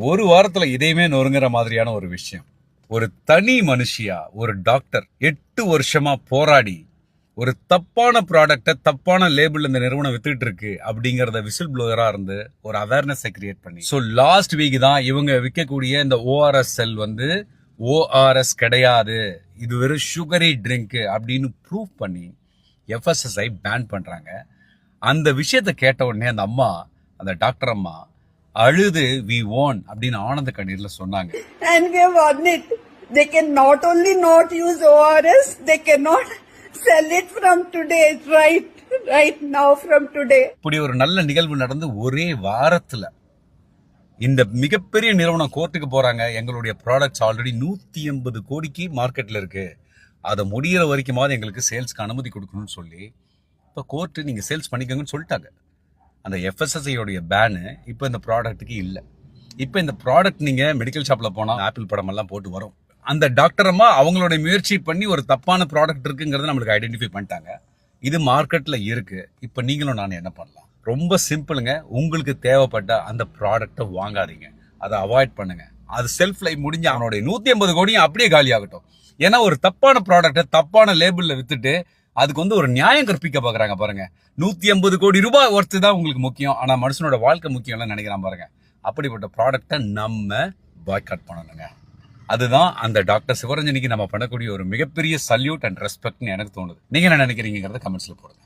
ஒரு வாரத்துல இதையுமே நொறுங்குற மாதிரியான ஒரு விஷயம். ஒரு தனி மனுஷியா ஒரு டாக்டர் 8 வருஷமா போராடி ஒரு தப்பான ப்ராடக்ட தப்பான லேபிள் இந்த நிறுவனம் வித்துட்டு இருக்கு அப்படிங்கறத விசில் ப்ளோயரா இருந்து ஒரு அவேர்னஸ் கிரியேட் பண்ணி ஸோ லாஸ்ட் வீக் தான் இவங்க விற்கக்கூடிய இந்த ஓஆர்எஸ் செல் வந்து ஓஆர்எஸ் கிடையாது, இது வெறும் சுகரி ட்ரிங்க் அப்படின்னு ப்ரூவ் பண்ணி எஃப்எஸ்எஸ்ஐ பேன் பண்றாங்க. அந்த விஷயத்தை கேட்ட உடனே அந்த அம்மா, அந்த டாக்டர் அம்மா அழுது வி ஓன் அப்படின்னு ஆனந்த கண்ணீர்ல சொன்னாங்க. And we have won it. They can not only not use ORS, they cannot sell it from today, right now from today. இப்படி ஒரு நல்ல நிகழ்வு நடந்து ஒரே வாரத்துல இந்த மிகப்பெரிய நிறுவனம் கோர்ட்டுக்கு போறாங்க. எங்களுடைய ப்ராடக்ட்ஸ் ஆல்ரெடி 180 கோடிக்கு மார்க்கெட்ல இருக்கு, அதை முடிகிற வரைக்குமாவது எங்களுக்கு சேல்ஸ்க்கு அனுமதி கொடுக்கணும்னு சொல்லி இப்போ கோர்ட்டு நீங்க சேல்ஸ் பண்ணிக்கோங்கன்னு சொல்லிட்டாங்க. அந்த எஃப்எஸ்எஸ்ஐயோடைய பேனு இப்போ இந்த ப்ராடக்ட்டுக்கு இல்லை. இப்போ இந்த ப்ராடக்ட் நீங்க மெடிக்கல் ஷாப்ல போனா ஆப்பிள் படம் எல்லாம் போட்டு வரும். அந்த டாக்டர் அம்மா அவங்களுடைய முயற்சி பண்ணி ஒரு தப்பான ப்ராடக்ட் இருக்குங்கிறத நம்மளுக்கு ஐடென்டிஃபை பண்ணிட்டாங்க. இது மார்க்கெட்ல இருக்கு. இப்போ நீங்களும் நான் என்ன பண்ணலாம்? ரொம்ப சிம்பிளுங்க. உங்களுக்கு தேவைப்பட்ட அந்த ப்ராடக்டை வாங்காதீங்க, அதை அவாய்ட் பண்ணுங்க. அது செல்ஃப் லைஃப் முடிஞ்சு அவனுடைய 180 கோடியும் அப்படியே காலி ஆகட்டும். ஏன்னா ஒரு தப்பான ப்ராடக்டை தப்பான லேபிள்ல வித்துட்டு அதுக்கு வந்து ஒரு நியாயம் கற்பிக்க பாக்குறாங்க பாருங்க. 180 கோடி ரூபாய் ஒர்த்து தான் உங்களுக்கு முக்கியம், ஆனா மனுஷனோட வாழ்க்கை முக்கியம் நினைக்கிறான் பாருங்க. அப்படிப்பட்ட ப்ராடக்டை நம்ம பாய்காட் பண்ணணுங்க. அதுதான் அந்த டாக்டர் சிவரஞ்சனிக்கு நம்ம பண்ணக்கூடிய ஒரு மிகப்பெரிய சல்யூட் அண்ட் ரெஸ்பெக்ட்னு எனக்கு தோணுது. நீங்க என்ன நினைக்கிறீங்கிறத கமெண்ட்ஸ்ல போடுங்க.